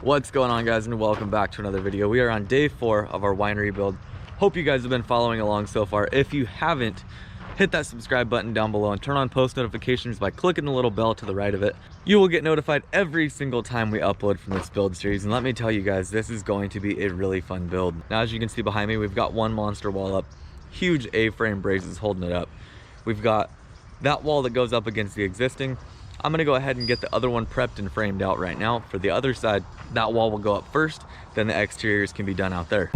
What's going on, guys, and welcome back to another video. We are on day 4 of our winery build. Hope you guys have been following along so far. If you haven't, hit that subscribe button down below and turn on post notifications by clicking the little bell to the right of it. You will get notified every single time we upload from this build series, and let me tell you guys, this is going to be a really fun build. Now, as you can see behind me, we've got one monster wall up, huge A-frame braces holding it up. We've got that wall that goes up against the existing. I'm gonna go ahead and get the other one prepped and framed out right now. For the other side, that wall will go up first, then the exteriors can be done out there.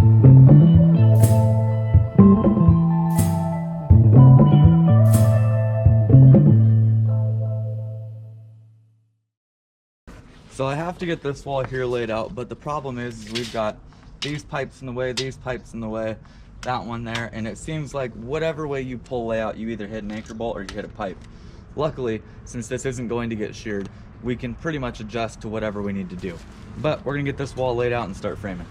So I have to get this wall here laid out, but the problem is we've got these pipes in the way, these pipes in the way, that one there, and it seems like whatever way you pull layout, you either hit an anchor bolt or you hit a pipe. Luckily, since this isn't going to get sheared, we can pretty much adjust to whatever we need to do. But we're gonna get this wall laid out and start framing.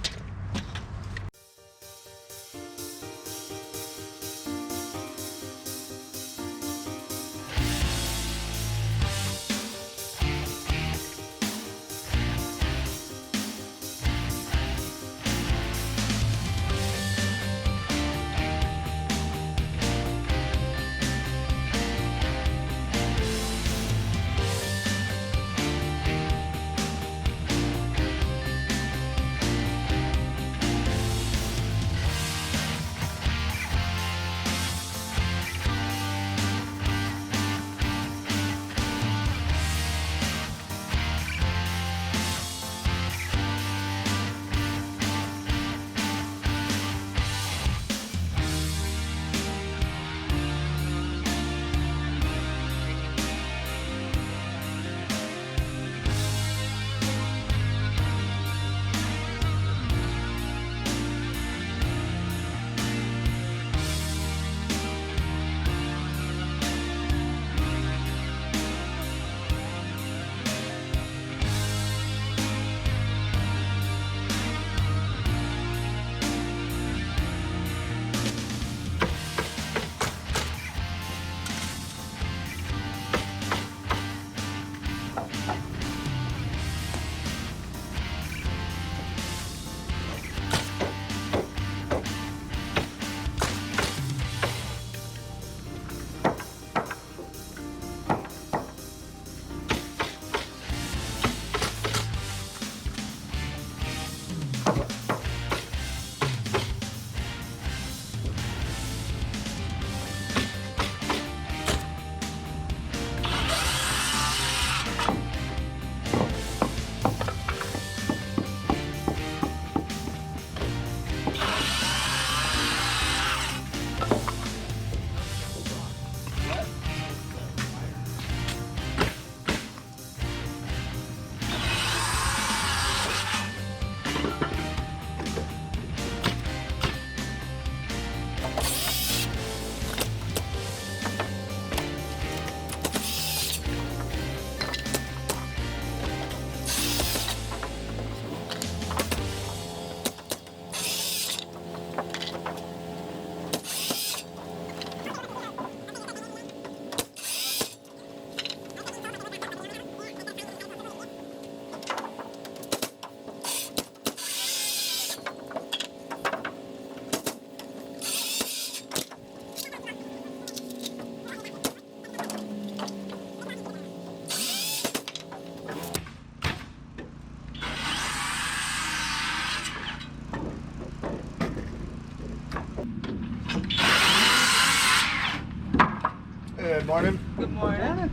Good morning. Good morning.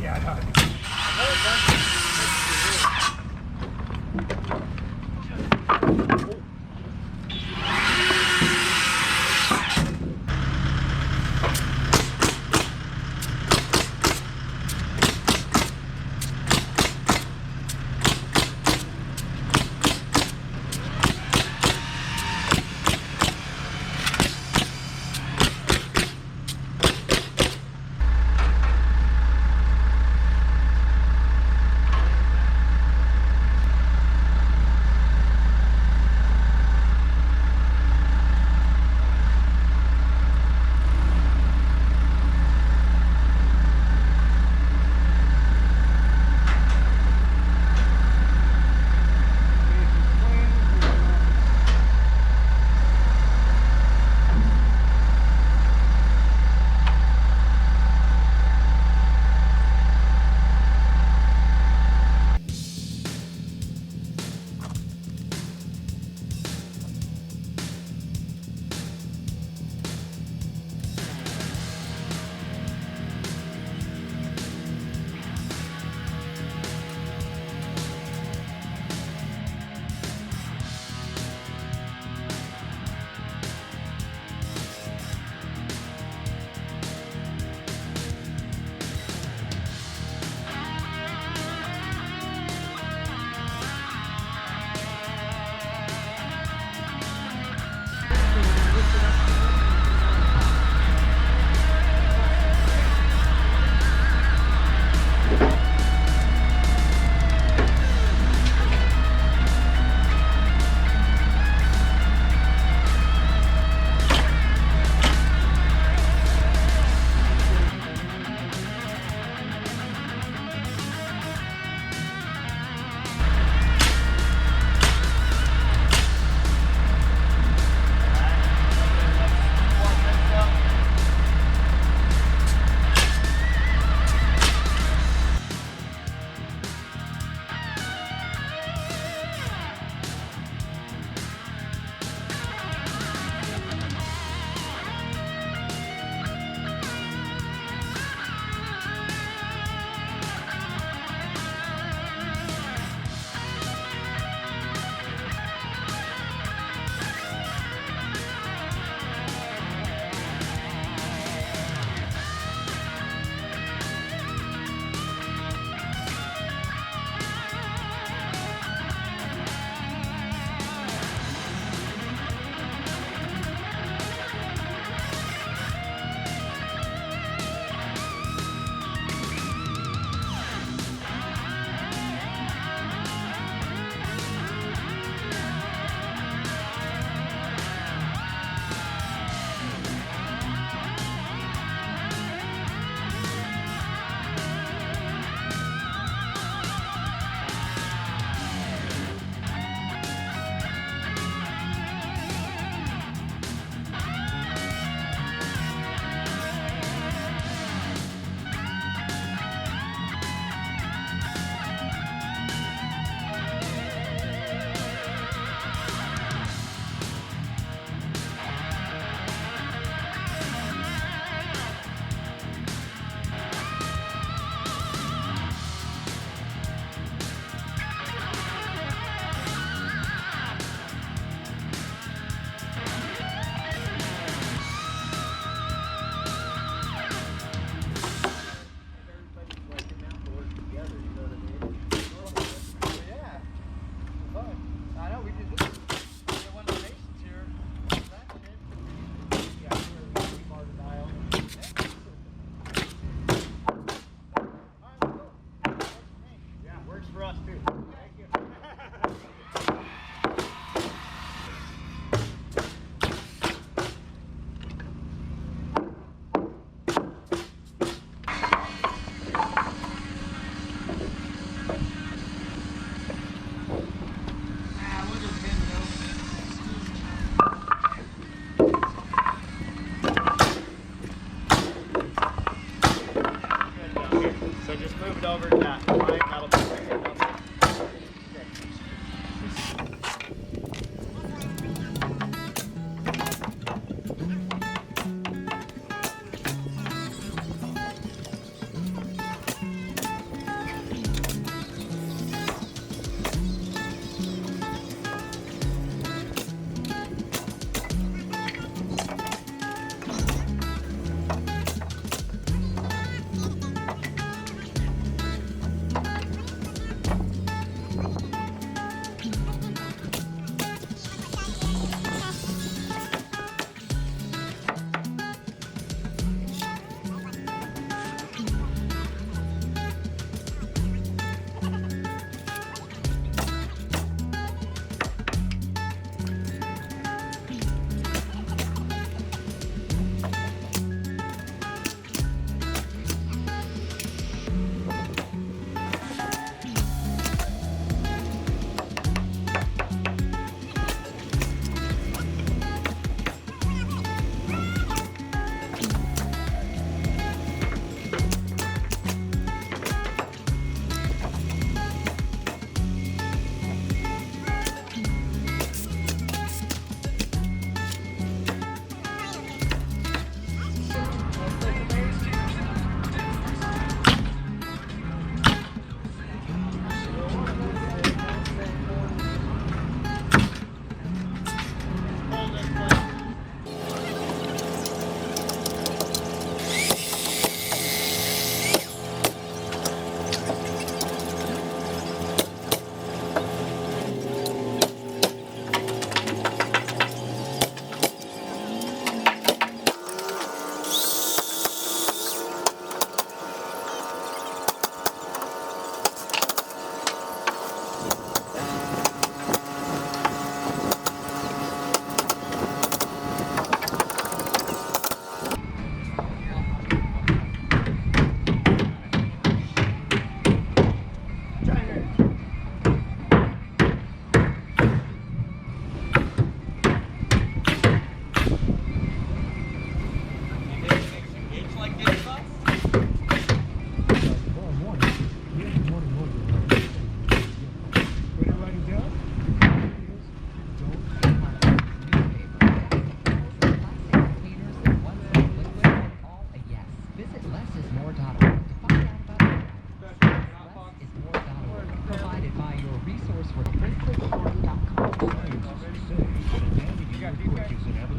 Yeah,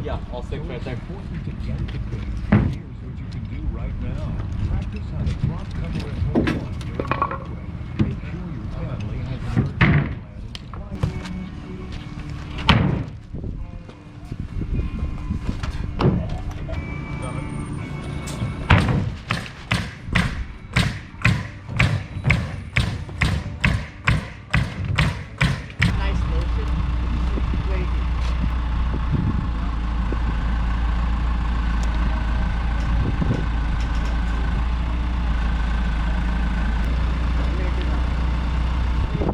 Yeah, I'll stick right there. Here's what you can do right now. Practice how to drop, cover, and hold on during the earthquake. Make sure your family has an earthquake plan and Nice motion. Very good. Very good.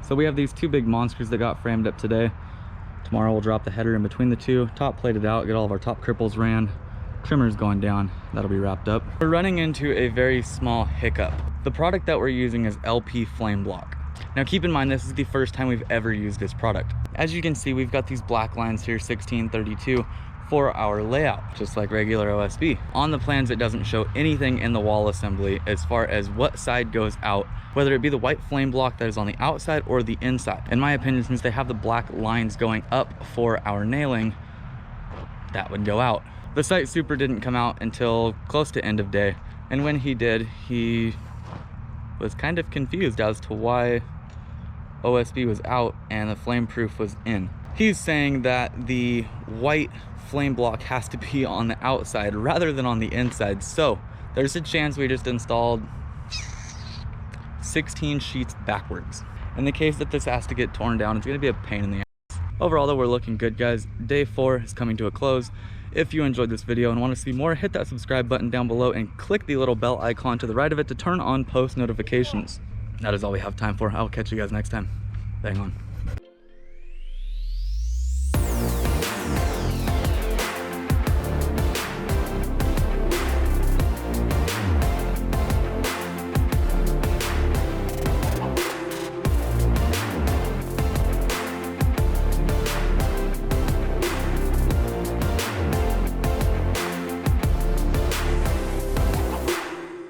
So we have these two big monsters that got framed up today. Tomorrow we'll drop the header in between the two, top plated out, get all of our top cripples ran, trimmers going down, that'll be wrapped up. We're running into a very small hiccup. The product that we're using is LP Flame Block. Now keep in mind, this is the first time we've ever used this product. As you can see, we've got these black lines here, 1632, for our layout, just like regular OSB. On the plans, it doesn't show anything in the wall assembly as far as what side goes out, whether it be the white flame block that is on the outside or the inside. In my opinion, since they have the black lines going up for our nailing, that would go out. The site super didn't come out until close to end of day, and when he did, he was kind of confused as to why OSB was out and the flame proof was in. He's saying that the white flame block has to be on the outside rather than on the inside. So there's a chance we just installed 16 sheets backwards. In the case that this has to get torn down, it's gonna be a pain in the ass. Overall though, we're looking good, guys. Day 4 is coming to a close. If you enjoyed this video and want to see more, hit that subscribe button down below and click the little bell icon to the right of it to turn on post notifications. That is all we have time for. I'll catch you guys next time. Bang on.